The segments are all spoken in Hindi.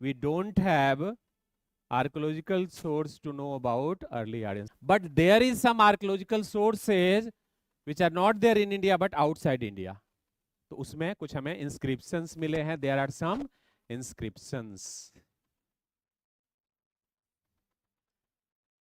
we don't have archaeological source to know about early Aryans, but there is some archaeological sources which are not there in India but outside India. तो उसमें कुछ हमें inscriptions मिले हैं. There are some inscriptions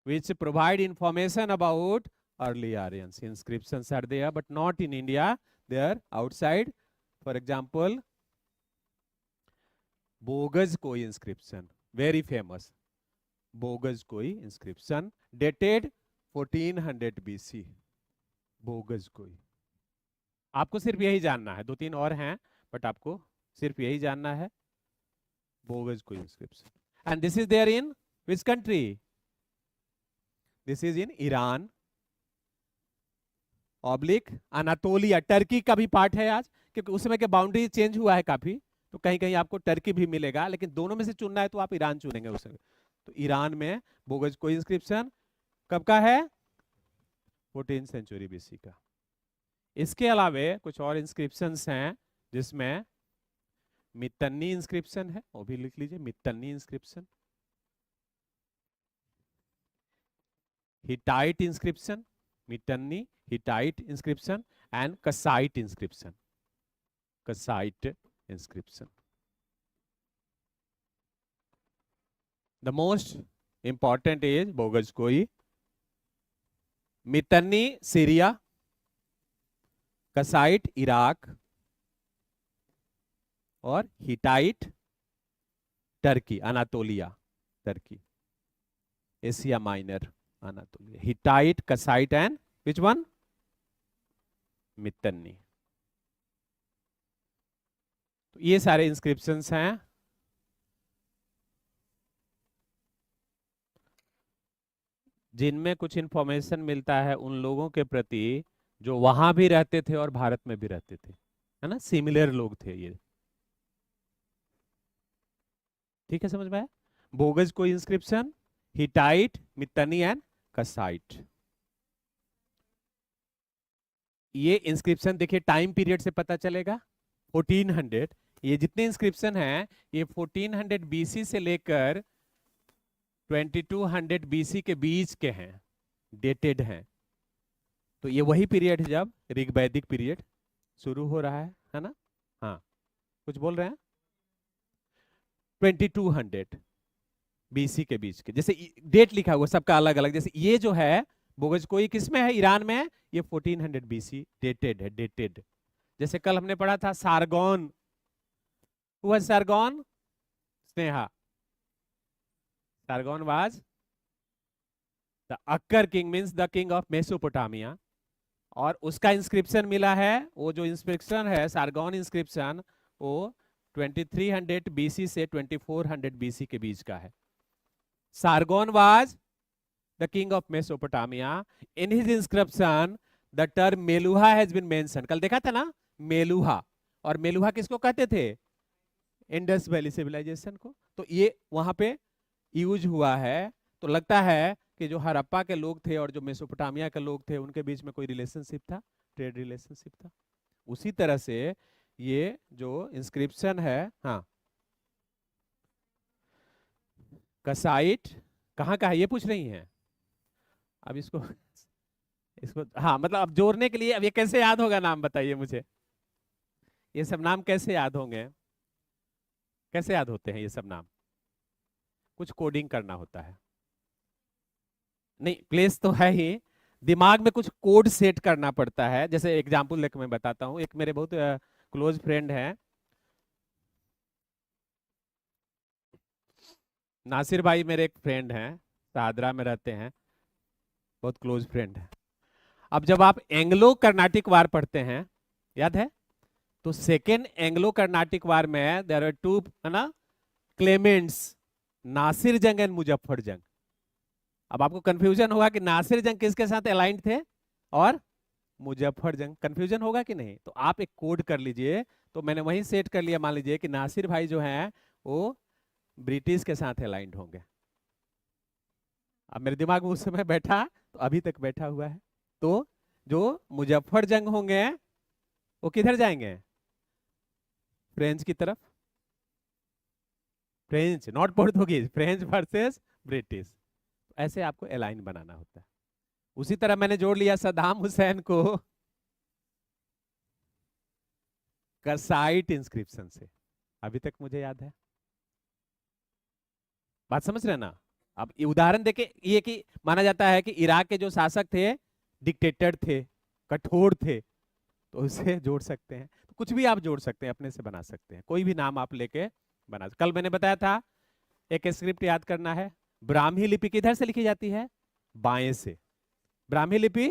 which provide information about early Aryans. Inscriptions are there but not in India, they are outside. For example, Boghaz कोई inscription, very famous. बोगज कोई inscription dated 1400 BC. बोगज कोई. आपको सिर्फ यही जानना है, 2-3 और हैं बट आपको सिर्फ यही जानना है. बोगज कोई inscription. And this is there in which country? This is in Iran. Oblique Anatolia, Turkey का भी पार्ट है आज, क्योंकि उस समय के बाउंड्री चेंज हुआ है काफी, तो कहीं कहीं आपको टर्की भी मिलेगा, लेकिन दोनों में से चुनना है तो आप ईरान चुनेंगे उस समय. तो ईरान में बोगज कोई इंस्क्रिप्शन कब का है? 14th सेंचुरी बीसी का. इसके अलावे कुछ और इंस्क्रिप्शंस हैं जिसमें मित्तन्नी इंस्क्रिप्शन है, वो भी लिख लीजिए. Mitanni inscription, Hittite inscription, Mitanni, Hittite inscription and Kassite inscription. Kassite inscription. The most important is Boghazkoy, Mitanni Syria, Kassite Iraq और Hittite Turkey, Anatolia Turkey, Asia Minor, Anatolia. Hittite, Kassite and which one? Mitanni. तो ये सारे इंस्क्रिप्शंस हैं. जिनमें कुछ इंफॉर्मेशन मिलता है उन लोगों के प्रति जो वहां भी रहते थे और भारत में भी रहते थे, है ना, सिमिलर लोग थे ये. ठीक है, समझ में आया? बोगज कोई इंस्क्रिप्शन, हिटाइट, मित्तनी एंड कसाइट. ये इंस्क्रिप्शन देखिए टाइम पीरियड से पता चलेगा. 1400, ये जितने इंस्क्रिप्शन हैं ये 1400 बीसी से लेकर 2200 बीसी के बीच के हैं, डेटेड हैं. तो ये वही पीरियड है जब ऋग्वैदिक पीरियड शुरू हो रहा है ना? हाँ, कुछ बोल रहे हैं? 2200 बीसी के बीच के, जैसे डेट लिखा हुआ सबका अलग अलग. जैसे ये जो है बोगज कोई किसमें है? ईरान में है. ये 1400 बीसी डेटेड है, डेटेड. जैसे कल हमने पढ़ा था सारगोन. Who was Sargon? Sneha. Sargon was the Akkar king, means the king of Mesopotamia. और उसका इंस्क्रिप्शन मिला है, वो जो इंस्क्रिप्शन है सारगोन इंस्क्रिप्शन, वो 2300 बीसी से 2400 बीसी के बीच का है. Sargon was the king of Mesopotamia. In his inscription the term Meluha has been mentioned. कल देखा था ना मेलुहा. और मेलुहा किसको कहते थे? इंडस वैली सिविलाइजेशन को. तो ये वहां पे यूज हुआ है. तो लगता है कि जो हड़प्पा के लोग थे और जो मेसोपोटामिया के लोग थे उनके बीच में कोई रिलेशनशिप था, ट्रेड रिलेशनशिप था. उसी तरह से ये जो इंस्क्रिप्शन है, हाँ, कसाइट कहाँ का है ये पूछ रही हैं. अब इसको हाँ, मतलब अब जोड़ने के लिए अब ये कैसे याद होगा नाम, बताइए मुझे. ये सब नाम कैसे याद होंगे? कैसे याद होते हैं ये सब नाम? कुछ कोडिंग करना होता है. नहीं, प्लेस तो है ही, दिमाग में कुछ कोड सेट करना पड़ता है. जैसे एग्जांपल लेकर मैं बताता हूँ. एक मेरे बहुत क्लोज फ्रेंड है, नासिर भाई, मेरे एक फ्रेंड हैं, शाहदरा में रहते हैं, बहुत क्लोज फ्रेंड है. अब जब आप एंग्लो कर्नाटिक वार पढ़ते हैं, याद है, तो सेकेंड एंग्लो कर्नाटिक वार में देयर आर टू, है ना, क्लेमेंट्स, नासिर जंग एंड मुजफ्फर जंग. अब आपको कंफ्यूजन होगा कि नासिर जंग किसके साथ अलाइंड थे और मुजफ्फर जंग. कंफ्यूजन होगा कि नहीं? तो आप एक कोड कर लीजिए. तो मैंने वहीं सेट कर लिया. मान लीजिए कि नासिर भाई जो हैं वो ब्रिटिश के साथ अलाइंड होंगे. अब मेरे दिमाग में उस समय बैठा, तो अभी तक बैठा हुआ है. तो जो मुजफ्फर जंग होंगे वो किधर जाएंगे? फ्रेंच की तरफ. French not Portuguese, French versus British. ऐसे आपको अलाइन बनाना होता है। उसी तरह मैंने जोड़ लिया सद्दाम हुसैन को कसाइट इंस्क्रिप्शन से, अभी तक मुझे याद है। बात समझ रहे ना? अब ये उदाहरण देके ये कि माना जाता है कि इराक के जो शासक थे डिक्टेटर थे, कठोर थे, तो उसे जोड़ सकते हैं। तो कुछ भी आप जोड़ सकते हैं, अपने से बना सकते हैं, कोई भी नाम आप लेके बना। कल मैंने बताया था एक स्क्रिप्ट याद करना है। ब्राह्मी लिपि किधर से लिखी जाती है? बाएं से। ब्राह्मी लिपि,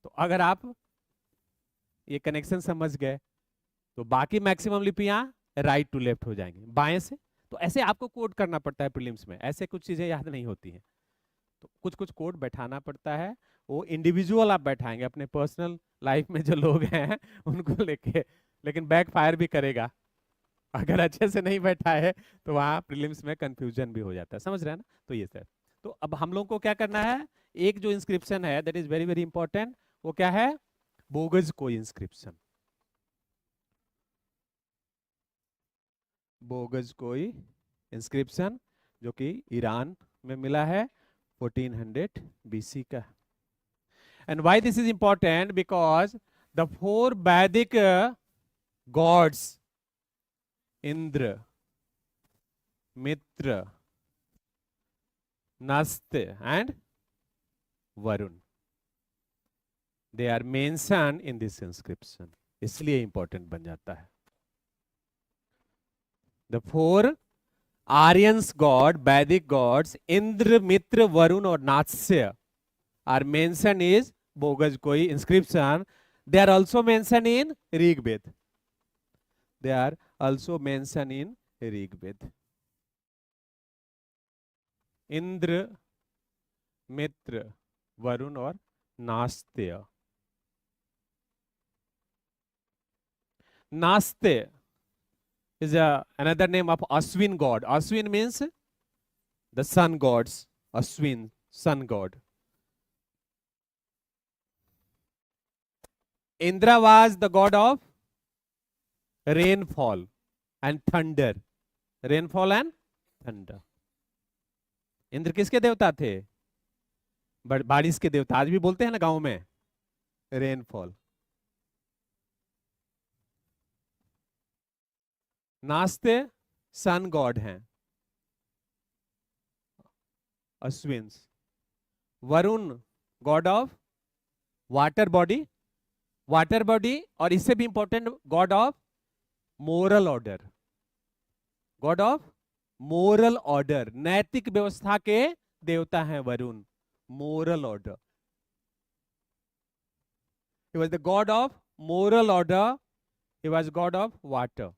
तो अगर आप ये कनेक्शन समझ गए तो बाकी मैक्सिमम लिपियां राइट टू लेफ्ट हो जाएंगी, बाएं से। तो ऐसे आपको कोड करना पड़ता है प्रीलिम्स में, ऐसे कुछ चीजें याद नहीं होती हैं, तो कुछ कुछ कोड बैठाना पड़ता है। वो इंडिविजुअल आप बैठाएंगे अपने पर्सनल लाइफ में जो लोग हैं उनको लेके, लेकिन बैक फायर भी करेगा अगर अच्छे से नहीं बैठा है, तो वहां प्रीलिम्स में कंफ्यूजन भी हो जाता है। समझ रहे हैं ना? तो ये सर, तो अब हम लोग को क्या करना है, एक जो इंस्क्रिप्शन है that is very very important, वो क्या है? बोगस कोई इंस्क्रिप्शन। बोगस कोई इंस्क्रिप्शन जो कि ईरान में मिला है 1400 BC का। And why this is important? Because the 4 Vedic gods Indra, Mitra, नस्त and Varuna, they are mention in this inscription, इसलिए इंपॉर्टेंट बन जाता है। The 4 Aryans god, Vedic gods Indra, Mitra, Varuna और नात्स्य are mentioned is बोगस कोई inscription. They are also mentioned in Rig Veda. They are also mentioned in Rig Veda. Indra, Mitra, Varuna और Nasatya. नास्त्य is another name of Aswin god. Aswin means the sun gods. Aswin, sun god. Indra was the god of rainfall and thunder. Rainfall and thunder. Indra किसके देवता थे? बारिश के देवता। आज भी बोलते हैं ना गांव में, रेनफॉल। नास्ते सन गॉड हैं, Ashwin's. Varun God of water body, water body, और इससे भी important God of moral order. God of moral order, नैतिक व्यवस्था के देवता हैं Varun. Moral order, he was the god of moral order, he was god of water.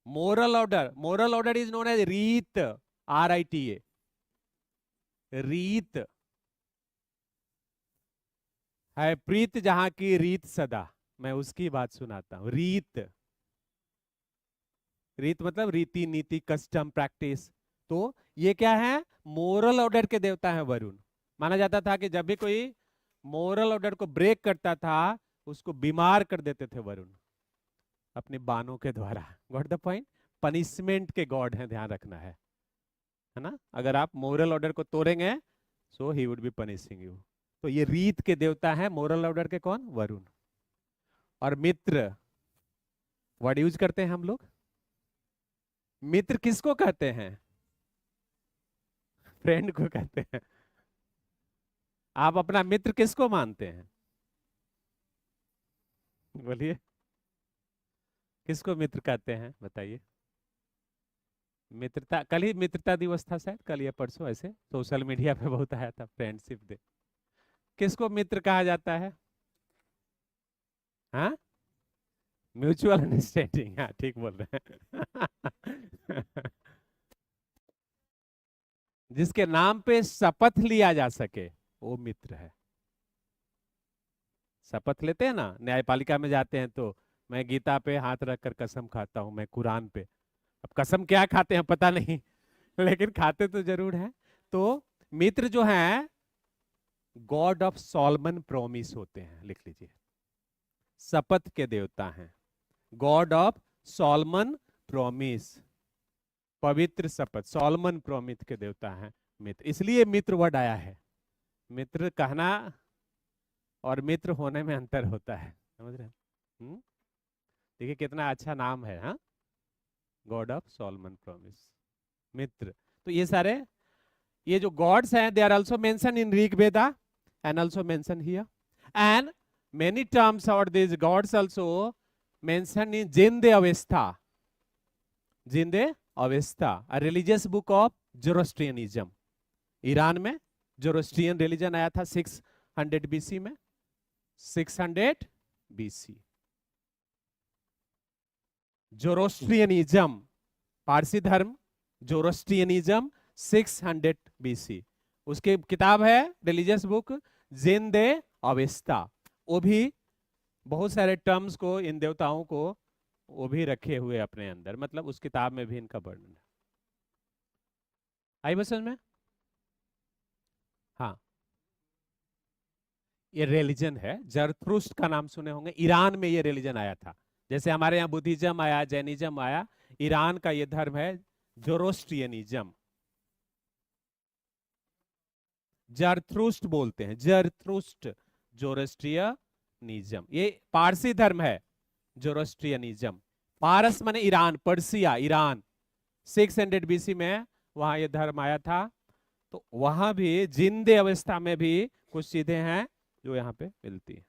Moral order is known as रीत, RITA, रीत है। प्रीत जहां की रीत सदा, मैं उसकी बात सुनाता हूं। रीत, रीत मतलब रीति, नीति, कस्टम, प्रैक्टिस। तो ये क्या है? मोरल ऑर्डर के देवता है वरुण। माना जाता था कि जब भी कोई मोरल ऑर्डर को ब्रेक करता था, उसको बीमार कर देते थे वरुण अपने बाणों के द्वारा। Got the point? पनिशमेंट के गॉड हैं, ध्यान रखना है ना? अगर आप मोरल ऑर्डर को तोड़ेंगे, so he would be punishing you. तो ये रीत के देवता हैं मोरल ऑर्डर के। कौन? वरुण। और मित्र वर्ड यूज करते हैं हम लोग। मित्र किसको कहते हैं? फ्रेंड को कहते हैं। आप अपना मित्र किसको मानते हैं? बोलिए, किसको मित्र कहते हैं? बताइए। मित्रता, कल ही मित्रता दिवस था शायद, कल या परसों, ऐसे सोशल मीडिया पे बहुत आया था, फ्रेंडशिप डे। किसको मित्र कहा जाता है? हाँ, म्यूचुअल अंडरस्टैंडिंग। हाँ, ठीक बोल रहे हैं। जिसके नाम पे शपथ लिया जा सके, वो मित्र है। शपथ लेते हैं ना, न्यायपालिका में जाते हैं तो मैं गीता पे हाथ रखकर कसम खाता हूं, मैं कुरान पे। अब कसम क्या खाते हैं पता नहीं, लेकिन खाते तो जरूर हैं। तो मित्र जो है गॉड ऑफ सॉलमन प्रॉमिस होते हैं, लिख लीजिए। शपथ के देवता हैं, गॉड ऑफ सॉलमन प्रोमिस, पवित्र शपथ, सॉलमन प्रोमिस के देवता हैं मित्र, इसलिए मित्र वर्ड आया है। मित्र कहना और मित्र होने में अंतर होता है, समझ रहे हैं? देखिए कितना अच्छा नाम है, हाँ, god of solemn promise, Mitra. तो ये सारे ये जो गॉड्स हैं, they are also mention in Rig Veda and also mention here, and many terms और this gods also mention in Zend Avesta, Zend Avesta, a religious book of Zoroastrianism. Iran में जोरोस्ट्रियन रिलीजन आया था 600 बीसी में, 600 बीसी। जोरोस्ट्रियनिज्म, पारसी धर्म, जोरोस्ट्रियनिज्म 600 बीसी। उसकी किताब है रिलीजियस बुक जिंदे अवेस्ता। वो भी बहुत सारे टर्म्स को, इन देवताओं को वो भी रखे हुए अपने अंदर, मतलब उस किताब में भी इनका वर्णन है। आई बस समझ में? हाँ, ये रिलीजन है, जरथ्रुस्ट का नाम सुने होंगे, ईरान में ये रिलीजन आया था। जैसे हमारे यहाँ बुद्धिज्म आया, जैनिज्म आया, ईरान का ये धर्म है जोरोस्ट्रियनिज्म। जरथ्रुस्ट बोलते हैं, जरथ्रुस्ट, जोरोस्ट्रियनिज्म। ये पारसी धर्म है जोरोस्ट्रियनिज्म। पारस माने ईरान, पर्सिया, ईरान। 600 बीसी में वहां ये धर्म आया था। तो वहां भी जिंदे अवस्था में भी कुछ चीजें हैं जो यहाँ पे मिलती है।